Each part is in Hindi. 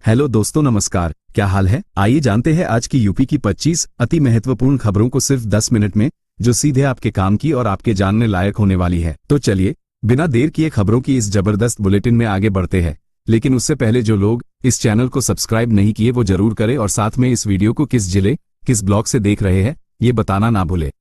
हेलो दोस्तों, नमस्कार। क्या हाल है? आइए जानते हैं आज की यूपी की 25 अति महत्वपूर्ण खबरों को सिर्फ 10 मिनट में, जो सीधे आपके काम की और आपके जानने लायक होने वाली है। तो चलिए बिना देर किए खबरों की इस जबरदस्त बुलेटिन में आगे बढ़ते हैं। लेकिन उससे पहले जो लोग इस चैनल को सब्सक्राइब नहीं किए वो जरूर करें और साथ में इस वीडियो को किस जिले, किस ब्लॉक से देख रहे हैं ये बताना ना भूले।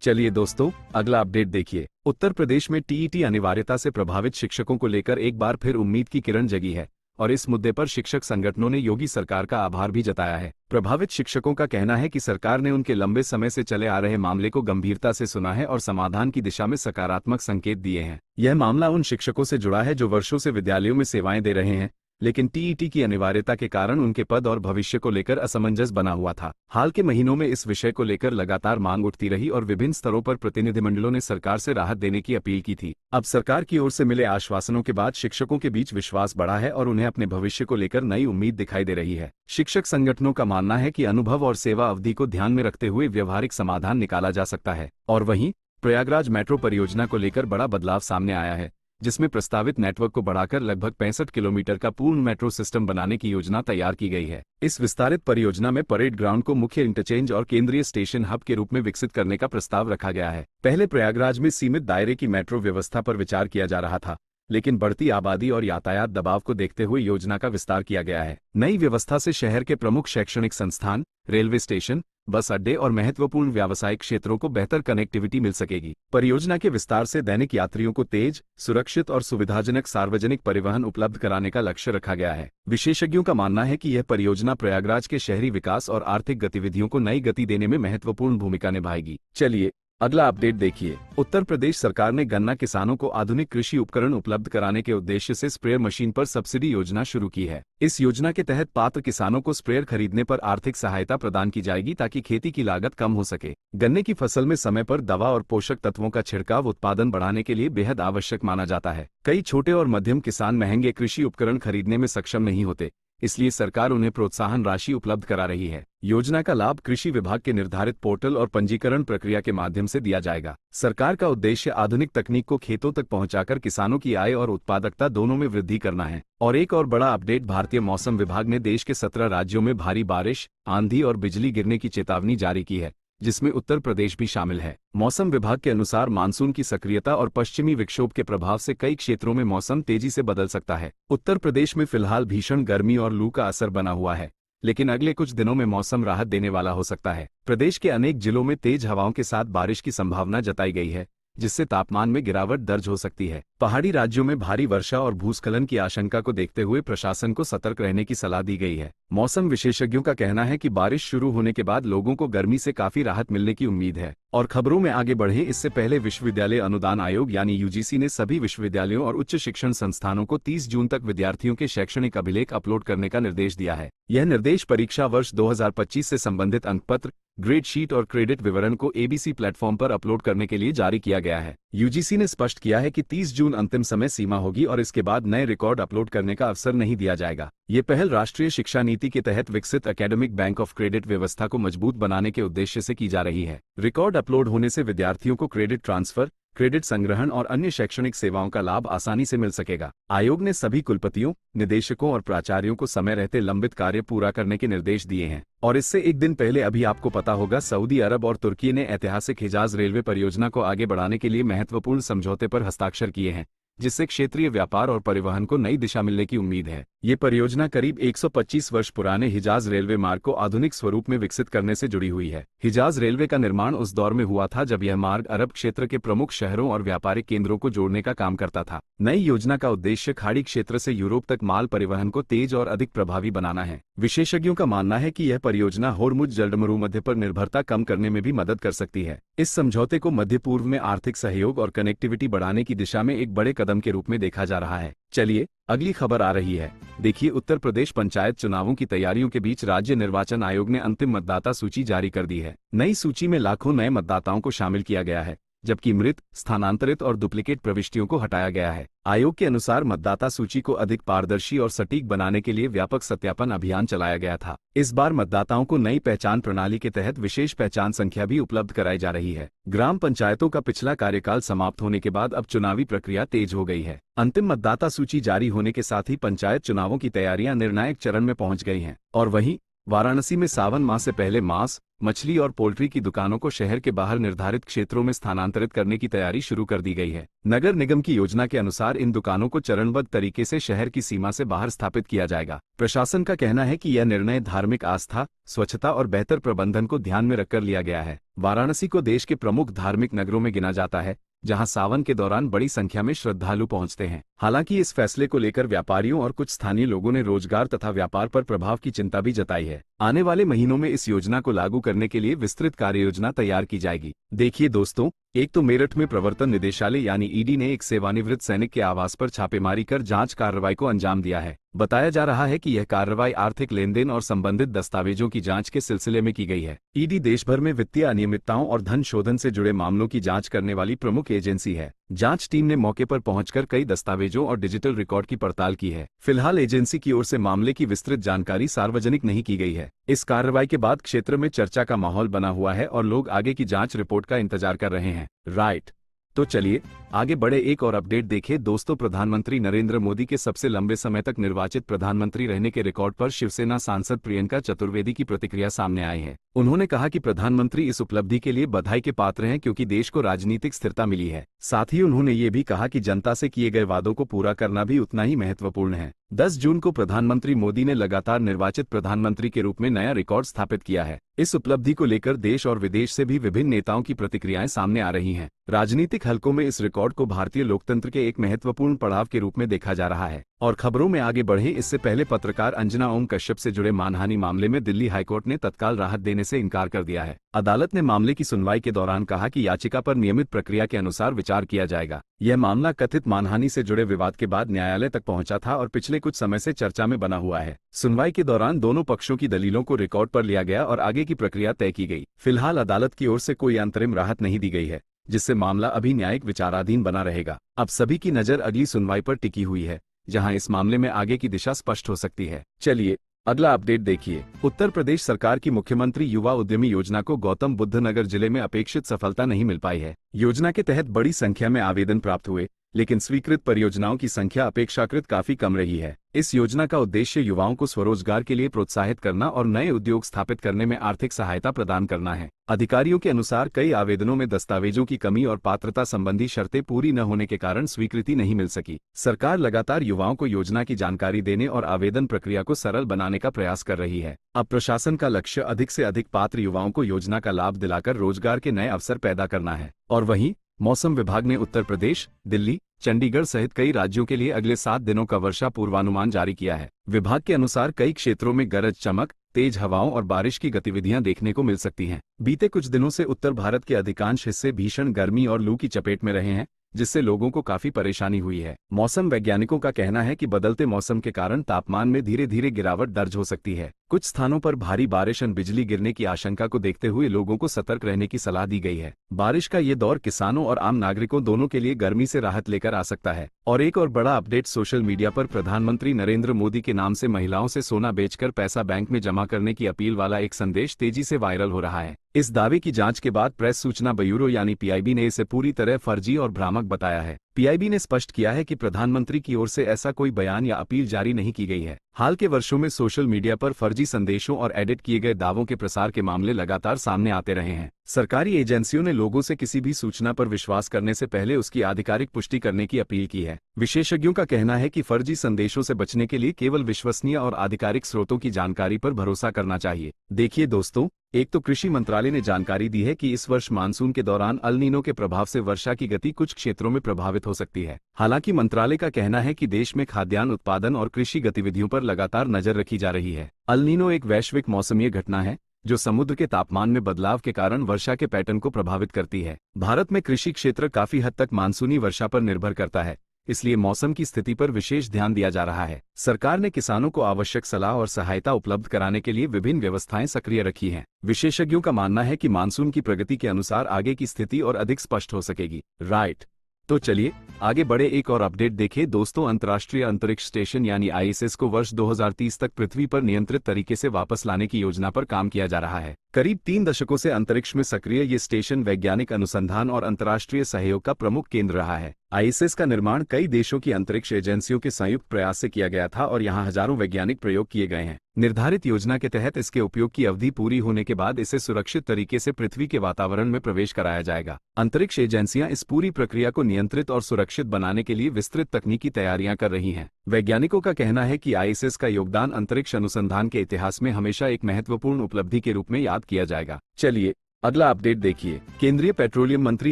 चलिए दोस्तों, अगला अपडेट देखिए। उत्तर प्रदेश में टीईटी अनिवार्यता से प्रभावित शिक्षकों को लेकर एक बार फिर उम्मीद की किरण जगी है और इस मुद्दे पर शिक्षक संगठनों ने योगी सरकार का आभार भी जताया है। प्रभावित शिक्षकों का कहना है कि सरकार ने उनके लंबे समय से चले आ रहे मामले को गंभीरता से सुना है और समाधान की दिशा में सकारात्मक संकेत दिए हैं। यह मामला उन शिक्षकों से जुड़ा है जो वर्षों से विद्यालयों में सेवाएं दे रहे हैं, लेकिन टीईटी की अनिवार्यता के कारण उनके पद और भविष्य को लेकर असमंजस बना हुआ था। हाल के महीनों में इस विषय को लेकर लगातार मांग उठती रही और विभिन्न स्तरों पर प्रतिनिधिमंडलों ने सरकार से राहत देने की अपील की थी। अब सरकार की ओर से मिले आश्वासनों के बाद शिक्षकों के बीच विश्वास बढ़ा है और उन्हें अपने भविष्य को लेकर नई उम्मीद दिखाई दे रही है। शिक्षक संगठनों का मानना है कि अनुभव और सेवा अवधि को ध्यान में रखते हुए व्यवहारिक समाधान निकाला जा सकता है। और वहीं प्रयागराज मेट्रो परियोजना को लेकर बड़ा बदलाव सामने आया है, जिसमें प्रस्तावित नेटवर्क को बढ़ाकर लगभग 65 किलोमीटर का पूर्ण मेट्रो सिस्टम बनाने की योजना तैयार की गई है। इस विस्तारित परियोजना में परेड ग्राउंड को मुख्य इंटरचेंज और केंद्रीय स्टेशन हब के रूप में विकसित करने का प्रस्ताव रखा गया है। पहले प्रयागराज में सीमित दायरे की मेट्रो व्यवस्था पर विचार किया जा रहा था, लेकिन बढ़ती आबादी और यातायात दबाव को देखते हुए योजना का विस्तार किया गया है। नई व्यवस्था से शहर के प्रमुख शैक्षणिक संस्थान, रेलवे स्टेशन, बस अड्डे और महत्वपूर्ण व्यावसायिक क्षेत्रों को बेहतर कनेक्टिविटी मिल सकेगी। परियोजना के विस्तार से दैनिक यात्रियों को तेज, सुरक्षित और सुविधाजनक सार्वजनिक परिवहन उपलब्ध कराने का लक्ष्य रखा गया है। विशेषज्ञों का मानना है कि यह परियोजना प्रयागराज के शहरी विकास और आर्थिक गतिविधियों को नई गति देने में महत्वपूर्ण भूमिका निभाएगी। चलिए अगला अपडेट देखिए। उत्तर प्रदेश सरकार ने गन्ना किसानों को आधुनिक कृषि उपकरण उपलब्ध कराने के उद्देश्य से स्प्रेयर मशीन पर सब्सिडी योजना शुरू की है। इस योजना के तहत पात्र किसानों को स्प्रेयर खरीदने पर आर्थिक सहायता प्रदान की जाएगी ताकि खेती की लागत कम हो सके। गन्ने की फसल में समय पर दवा और पोषक तत्वों का छिड़काव उत्पादन बढ़ाने के लिए बेहद आवश्यक माना जाता है। कई छोटे और मध्यम किसान महंगे कृषि उपकरण खरीदने में सक्षम नहीं होते, इसलिए सरकार उन्हें प्रोत्साहन राशि उपलब्ध करा रही है। योजना का लाभ कृषि विभाग के निर्धारित पोर्टल और पंजीकरण प्रक्रिया के माध्यम से दिया जाएगा। सरकार का उद्देश्य आधुनिक तकनीक को खेतों तक पहुंचाकर किसानों की आय और उत्पादकता दोनों में वृद्धि करना है। और एक और बड़ा अपडेट, भारतीय मौसम विभाग ने देश के 17 राज्यों में भारी बारिश, आंधी और बिजली गिरने की चेतावनी जारी की है, जिसमें उत्तर प्रदेश भी शामिल है। मौसम विभाग के अनुसार मानसून की सक्रियता और पश्चिमी विक्षोभ के प्रभाव से कई क्षेत्रों में मौसम तेजी से बदल सकता है। उत्तर प्रदेश में फिलहाल भीषण गर्मी और लू का असर बना हुआ है, लेकिन अगले कुछ दिनों में मौसम राहत देने वाला हो सकता है। प्रदेश के अनेक जिलों में तेज हवाओं के साथ बारिश की संभावना जताई गई है, जिससे तापमान में गिरावट दर्ज हो सकती है। पहाड़ी राज्यों में भारी वर्षा और भूस्खलन की आशंका को देखते हुए प्रशासन को सतर्क रहने की सलाह दी गई है। मौसम विशेषज्ञों का कहना है कि बारिश शुरू होने के बाद लोगों को गर्मी से काफी राहत मिलने की उम्मीद है। और खबरों में आगे बढ़े इससे पहले विश्वविद्यालय अनुदान आयोग यानी यूजीसी ने सभी विश्वविद्यालयों और उच्च शिक्षण संस्थानों को 30 जून तक विद्यार्थियों के शैक्षणिक अभिलेख अपलोड करने का निर्देश दिया है। यह निर्देश परीक्षा वर्ष 2025 से संबंधित अंकपत्र, ग्रेड शीट और क्रेडिट विवरण को एबीसी प्लेटफॉर्म पर अपलोड करने के लिए जारी किया गया है। यूजीसी ने स्पष्ट किया है कि 30 जून अंतिम समय सीमा होगी और इसके बाद नए रिकॉर्ड अपलोड करने का अवसर नहीं दिया जाएगा। ये पहल राष्ट्रीय शिक्षा नीति के तहत विकसित एकेडमिक बैंक ऑफ क्रेडिट व्यवस्था को मजबूत बनाने के उद्देश्य से की जा रही है। रिकॉर्ड अपलोड होने से विद्यार्थियों को क्रेडिट ट्रांसफर, क्रेडिट संग्रहण और अन्य शैक्षणिक सेवाओं का लाभ आसानी से मिल सकेगा। आयोग ने सभी कुलपतियों, निदेशकों और प्राचार्यों को समय रहते लंबित कार्य पूरा करने के निर्देश दिए हैं। और इससे एक दिन पहले अभी आपको पता होगा, सऊदी अरब और तुर्की ने ऐतिहासिक हिजाज रेलवे परियोजना को आगे बढ़ाने के लिए महत्वपूर्ण समझौते पर हस्ताक्षर किए हैं, जिससे क्षेत्रीय व्यापार और परिवहन को नई दिशा मिलने की उम्मीद है। ये परियोजना करीब 125 वर्ष पुराने हिजाज रेलवे मार्ग को आधुनिक स्वरूप में विकसित करने से जुड़ी हुई है। हिजाज रेलवे का निर्माण उस दौर में हुआ था जब यह मार्ग अरब क्षेत्र के प्रमुख शहरों और व्यापारिक केंद्रों को जोड़ने का काम करता था। नई योजना का उद्देश्य खाड़ी क्षेत्र से यूरोप तक माल परिवहन को तेज और अधिक प्रभावी बनाना है। विशेषज्ञों का मानना है कि यह परियोजना होर्मुज जलमरुमध्य पर निर्भरता कम करने में भी मदद कर सकती है। इस समझौते को मध्य पूर्व में आर्थिक सहयोग और कनेक्टिविटी बढ़ाने की दिशा में एक बड़े कदम के रूप में देखा जा रहा है। चलिए अगली खबर आ रही है। देखिए, उत्तर प्रदेश पंचायत चुनावों की तैयारियों के बीच राज्य निर्वाचन आयोग ने अंतिम मतदाता सूची जारी कर दी है। नई सूची में लाखों नए मतदाताओं को शामिल किया गया है, जबकि मृत, स्थानांतरित और डुप्लीकेट प्रविष्टियों को हटाया गया है। आयोग के अनुसार मतदाता सूची को अधिक पारदर्शी और सटीक बनाने के लिए व्यापक सत्यापन अभियान चलाया गया था। इस बार मतदाताओं को नई पहचान प्रणाली के तहत विशेष पहचान संख्या भी उपलब्ध कराई जा रही है। ग्राम पंचायतों का पिछला कार्यकाल समाप्त होने के बाद अब चुनावी प्रक्रिया तेज हो गई है। अंतिम मतदाता सूची जारी होने के साथ ही पंचायत चुनावों की तैयारियां निर्णायक चरण में पहुंच गई हैं। और वहीं वाराणसी में सावन माह से पहले मांस, मछली और पोल्ट्री की दुकानों को शहर के बाहर निर्धारित क्षेत्रों में स्थानांतरित करने की तैयारी शुरू कर दी गई है। नगर निगम की योजना के अनुसार इन दुकानों को चरणबद्ध तरीके से शहर की सीमा से बाहर स्थापित किया जाएगा। प्रशासन का कहना है कि यह निर्णय धार्मिक आस्था, स्वच्छता और बेहतर प्रबंधन को ध्यान में रखकर लिया गया है। वाराणसी को देश के प्रमुख धार्मिक नगरों में गिना जाता है, जहां सावन के दौरान बड़ी संख्या में श्रद्धालु पहुंचते हैं। हालांकि इस फैसले को लेकर व्यापारियों और कुछ स्थानीय लोगों ने रोजगार तथा व्यापार पर प्रभाव की चिंता भी जताई है। आने वाले महीनों में इस योजना को लागू करने के लिए विस्तृत कार्ययोजना तैयार की जाएगी। देखिए दोस्तों, एक तो मेरठ में प्रवर्तन निदेशालय यानी ईडी ने एक सेवानिवृत्त सैनिक के आवास पर छापेमारी कर जांच कार्रवाई को अंजाम दिया है। बताया जा रहा है कि यह कार्रवाई आर्थिक लेनदेन और संबंधित दस्तावेजों की जांच के सिलसिले में की गई है। ईडी देश भर में वित्तीय अनियमितताओं और धन शोधन से जुड़े मामलों की जांच करने वाली प्रमुख एजेंसी है। जांच टीम ने मौके पर पहुंचकर कई दस्तावेजों और डिजिटल रिकॉर्ड की पड़ताल की है। फिलहाल एजेंसी की ओर से मामले की विस्तृत जानकारी सार्वजनिक नहीं की गई है। इस कार्रवाई के बाद क्षेत्र में चर्चा का माहौल बना हुआ है और लोग आगे की जांच रिपोर्ट का इंतजार कर रहे हैं। राइट, तो चलिए आगे बढ़े। एक और अपडेट देखिए दोस्तों, प्रधानमंत्री नरेंद्र मोदी के सबसे लंबे समय तक निर्वाचित प्रधानमंत्री रहने के रिकॉर्ड पर शिवसेना सांसद प्रियंका चतुर्वेदी की प्रतिक्रिया सामने आई है। उन्होंने कहा कि प्रधानमंत्री इस उपलब्धि के लिए बधाई के पात्र हैं क्योंकि देश को राजनीतिक स्थिरता मिली है। साथ ही उन्होंने ये भी कहा कि जनता से किए गए वादों को पूरा करना भी उतना ही महत्वपूर्ण है। 10 जून को प्रधानमंत्री मोदी ने लगातार निर्वाचित प्रधानमंत्री के रूप में नया रिकॉर्ड स्थापित किया है। इस उपलब्धि को लेकर देश और विदेश से भी विभिन्न नेताओं की प्रतिक्रियाएं सामने आ रही हैं। राजनीतिक हलकों में इस रिकॉर्ड को भारतीय लोकतंत्र के एक महत्वपूर्ण पड़ाव के रूप में देखा जा रहा है। और खबरों में आगे बढ़े इससे पहले पत्रकार अंजना ओम कश्यप से जुड़े मानहानि मामले में दिल्ली हाईकोर्ट ने तत्काल राहत देने से इनकार कर दिया है। अदालत ने मामले की सुनवाई के दौरान कहा कि याचिका पर नियमित प्रक्रिया के अनुसार विचार किया जाएगा। यह मामला कथित मानहानि से जुड़े विवाद के बाद न्यायालय तक पहुंचा था और पिछले कुछ समय से चर्चा में बना हुआ है। सुनवाई के दौरान दोनों पक्षों की दलीलों को रिकॉर्ड पर लिया गया और आगे की प्रक्रिया तय की गई। फिलहाल अदालत की ओर से कोई अंतरिम राहत नहीं दी गई है, जिससे मामला अभी न्यायिक विचाराधीन बना रहेगा। अब सभी की नजर अगली सुनवाई पर टिकी हुई है, जहां इस मामले में आगे की दिशा स्पष्ट हो सकती है। चलिए अगला अपडेट देखिए। उत्तर प्रदेश सरकार की मुख्यमंत्री युवा उद्यमी योजना को गौतम बुद्ध नगर जिले में अपेक्षित सफलता नहीं मिल पाई है। योजना के तहत बड़ी संख्या में आवेदन प्राप्त हुए, लेकिन स्वीकृत परियोजनाओं की संख्या अपेक्षाकृत काफी कम रही है। इस योजना का उद्देश्य युवाओं को स्वरोजगार के लिए प्रोत्साहित करना और नए उद्योग स्थापित करने में आर्थिक सहायता प्रदान करना है। अधिकारियों के अनुसार कई आवेदनों में दस्तावेजों की कमी और पात्रता संबंधी शर्तें पूरी न होने के कारण स्वीकृति नहीं मिल सकी। सरकार लगातार युवाओं को योजना की जानकारी देने और आवेदन प्रक्रिया को सरल बनाने का प्रयास कर रही है। अब प्रशासन का लक्ष्य अधिक से अधिक पात्र युवाओं को योजना का लाभ दिलाकर रोजगार के नए अवसर पैदा करना है। और वहीं मौसम विभाग ने उत्तर प्रदेश, दिल्ली, चंडीगढ़ सहित कई राज्यों के लिए अगले 7 दिनों का वर्षा पूर्वानुमान जारी किया है। विभाग के अनुसार कई क्षेत्रों में गरज चमक, तेज हवाओं और बारिश की गतिविधियां देखने को मिल सकती हैं। बीते कुछ दिनों से उत्तर भारत के अधिकांश हिस्से भीषण गर्मी और लू की चपेट में रहे हैं, जिससे लोगों को काफी परेशानी हुई है। मौसम वैज्ञानिकों का कहना है कि बदलते मौसम के कारण तापमान में धीरे धीरे गिरावट दर्ज हो सकती है। कुछ स्थानों पर भारी बारिश और बिजली गिरने की आशंका को देखते हुए लोगों को सतर्क रहने की सलाह दी गई है। बारिश का ये दौर किसानों और आम नागरिकों दोनों के लिए गर्मी से राहत लेकर आ सकता है। और एक और बड़ा अपडेट, सोशल मीडिया पर प्रधानमंत्री नरेंद्र मोदी के नाम से महिलाओं से सोना बेचकर पैसा बैंक में जमा करने की अपील वाला एक संदेश तेजी से वायरल हो रहा है। इस दावे की जांच के बाद प्रेस सूचना ब्यूरो यानी पीआईबी ने इसे पूरी तरह फर्जी और भ्रामक बताया है। पीआईबी ने स्पष्ट किया है कि प्रधानमंत्री की ओर से ऐसा कोई बयान या अपील जारी नहीं की गई है। हाल के वर्षों में सोशल मीडिया पर फर्जी संदेशों और एडिट किए गए दावों के प्रसार के मामले लगातार सामने आते रहे हैं। सरकारी एजेंसियों ने लोगों से किसी भी सूचना पर विश्वास करने से पहले उसकी आधिकारिक पुष्टि करने की अपील की है। विशेषज्ञों का कहना है कि फर्जी संदेशों से बचने के लिए केवल विश्वसनीय और आधिकारिक स्रोतों की जानकारी पर भरोसा करना चाहिए। देखिए दोस्तों, एक तो कृषि मंत्रालय ने जानकारी दी है कि इस वर्ष मानसून के दौरान अल नीनो के प्रभाव से वर्षा की गति कुछ क्षेत्रों में प्रभावित हो सकती है। हालांकि मंत्रालय का कहना है कि देश में खाद्यान्न उत्पादन और कृषि गतिविधियों पर लगातार नजर रखी जा रही है। अल नीनो एक वैश्विक मौसमीय घटना है जो समुद्र के तापमान में बदलाव के कारण वर्षा के पैटर्न को प्रभावित करती है। भारत में कृषि क्षेत्र काफी हद तक मानसूनी वर्षा पर निर्भर करता है, इसलिए मौसम की स्थिति पर विशेष ध्यान दिया जा रहा है। सरकार ने किसानों को आवश्यक सलाह और सहायता उपलब्ध कराने के लिए विभिन्न व्यवस्थाएं सक्रिय रखी हैं। विशेषज्ञों का मानना है कि मानसून की प्रगति के अनुसार आगे की स्थिति और अधिक स्पष्ट हो सकेगी। राइट, तो चलिए आगे बढ़े, एक और अपडेट देखें दोस्तों। अंतर्राष्ट्रीय अंतरिक्ष स्टेशन यानी आईएसएस को वर्ष 2030 तक पृथ्वी पर नियंत्रित तरीके से वापस लाने की योजना पर काम किया जा रहा है। करीब 3 दशकों से अंतरिक्ष में सक्रिय ये स्टेशन वैज्ञानिक अनुसंधान और अंतर्राष्ट्रीय सहयोग का प्रमुख केंद्र रहा है। आईएसएस का निर्माण कई देशों की अंतरिक्ष एजेंसियों के संयुक्त प्रयास से किया गया था और यहाँ हजारों वैज्ञानिक प्रयोग किए गए हैं। निर्धारित योजना के तहत इसके उपयोग की अवधि पूरी होने के बाद इसे सुरक्षित तरीके से पृथ्वी के वातावरण में प्रवेश कराया जाएगा। अंतरिक्ष एजेंसियां इस पूरी प्रक्रिया को नियंत्रित और सुरक्षित बनाने के लिए विस्तृत तकनीकी तैयारियां कर रही हैं। वैज्ञानिकों का कहना है कि आईएसएस का योगदान अंतरिक्ष अनुसंधान के इतिहास में हमेशा एक महत्वपूर्ण उपलब्धि के रूप में याद किया जाएगा। चलिए अगला अपडेट देखिए। केंद्रीय पेट्रोलियम मंत्री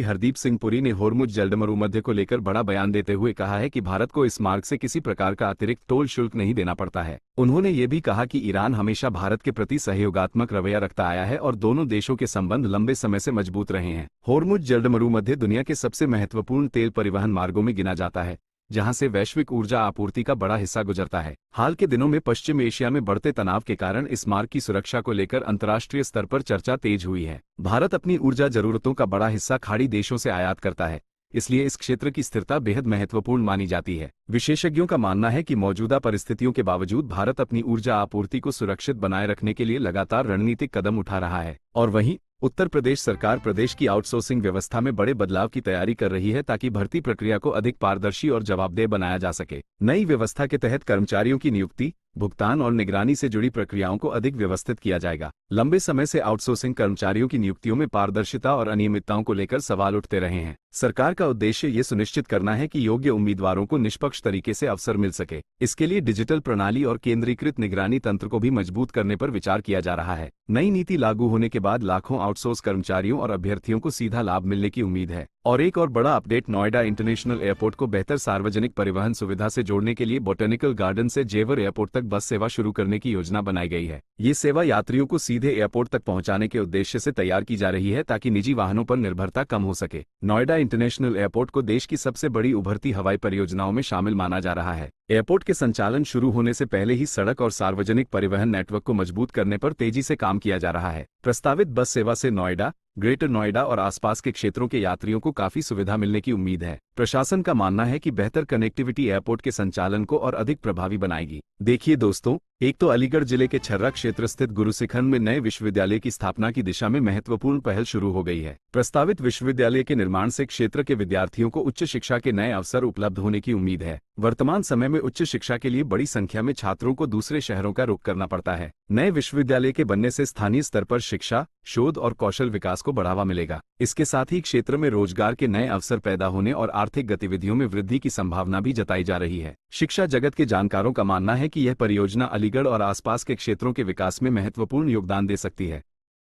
हरदीप सिंह पुरी ने होर्मुज जलमरुमध्य को लेकर बड़ा बयान देते हुए कहा है कि भारत को इस मार्ग से किसी प्रकार का अतिरिक्त टोल शुल्क नहीं देना पड़ता है। उन्होंने ये भी कहा कि ईरान हमेशा भारत के प्रति सहयोगात्मक रवैया रखता आया है और दोनों देशों के संबंध लंबे समय से मजबूत रहे हैं। होर्मुज जलमरुमध्य दुनिया के सबसे महत्वपूर्ण तेल परिवहन मार्गों में गिना जाता है, जहां से वैश्विक ऊर्जा आपूर्ति का बड़ा हिस्सा गुजरता है। हाल के दिनों में पश्चिम एशिया में बढ़ते तनाव के कारण इस मार्ग की सुरक्षा को लेकर अंतर्राष्ट्रीय स्तर पर चर्चा तेज हुई है। भारत अपनी ऊर्जा जरूरतों का बड़ा हिस्सा खाड़ी देशों से आयात करता है, इसलिए इस क्षेत्र की स्थिरता बेहद महत्वपूर्ण मानी जाती है। विशेषज्ञों का मानना है कि मौजूदा परिस्थितियों के बावजूद भारत अपनी ऊर्जा आपूर्ति को सुरक्षित बनाए रखने के लिए लगातार रणनीतिक कदम उठा रहा है। और वहीं उत्तर प्रदेश सरकार प्रदेश की आउटसोर्सिंग व्यवस्था में बड़े बदलाव की तैयारी कर रही है ताकि भर्ती प्रक्रिया को अधिक पारदर्शी और जवाबदेह बनाया जा सके। नई व्यवस्था के तहत कर्मचारियों की नियुक्ति, भुगतान और निगरानी से जुड़ी प्रक्रियाओं को अधिक व्यवस्थित किया जाएगा। लंबे समय से आउटसोर्सिंग कर्मचारियों की नियुक्तियों में पारदर्शिता और अनियमितताओं को लेकर सवाल उठते रहे हैं। सरकार का उद्देश्य ये सुनिश्चित करना है कि योग्य उम्मीदवारों को निष्पक्ष तरीके से अवसर मिल सके। इसके लिए डिजिटल प्रणाली और केंद्रीकृत निगरानी तंत्र को भी मजबूत करने पर विचार किया जा रहा है। नई नीति लागू होने के बाद लाखों आउटसोर्स कर्मचारियों और अभ्यर्थियों को सीधा लाभ मिलने की उम्मीद है। और एक और बड़ा अपडेट, नोएडा इंटरनेशनल एयरपोर्ट को बेहतर सार्वजनिक परिवहन सुविधा से जोड़ने के लिए बोटेनिकल गार्डन से जेवर एयरपोर्ट तक बस सेवा शुरू करने की योजना बनाई गई है। ये सेवा यात्रियों को सीधे एयरपोर्ट तक पहुंचाने के उद्देश्य से तैयार की जा रही है ताकि निजी वाहनों पर निर्भरता कम हो सके। नोएडा इंटरनेशनल एयरपोर्ट को देश की सबसे बड़ी उभरती हवाई परियोजनाओं में शामिल माना जा रहा है। एयरपोर्ट के संचालन शुरू होने से पहले ही सड़क और सार्वजनिक परिवहन नेटवर्क को मजबूत करने पर तेजी से काम किया जा रहा है। प्रस्तावित बस सेवा से नोएडा, ग्रेटर नोएडा और आसपास के क्षेत्रों के यात्रियों को काफी सुविधा मिलने की उम्मीद है। प्रशासन का मानना है कि बेहतर कनेक्टिविटी एयरपोर्ट के संचालन को और अधिक प्रभावी बनाएगी। देखिए दोस्तों, एक तो अलीगढ़ जिले के छर्रा क्षेत्र स्थित गुरुसिखंड में नए विश्वविद्यालय की स्थापना की दिशा में महत्वपूर्ण पहल शुरू हो गई है। प्रस्तावित विश्वविद्यालय के निर्माण से क्षेत्र के विद्यार्थियों को उच्च शिक्षा के नए अवसर उपलब्ध होने की उम्मीद है। वर्तमान समय में उच्च शिक्षा के लिए बड़ी संख्या में छात्रों को दूसरे शहरों का रुख करना पड़ता है। नए विश्वविद्यालय के बनने से स्थानीय स्तर पर शिक्षा, शोध और कौशल विकास को बढ़ावा मिलेगा। इसके साथ ही क्षेत्र में रोजगार के नए अवसर पैदा होने और आर्थिक गतिविधियों में वृद्धि की संभावना भी जताई जा रही है। शिक्षा जगत के जानकारों का मानना है कि यह परियोजना अलीगढ़ और आसपास के क्षेत्रों के विकास में महत्वपूर्ण योगदान दे सकती है।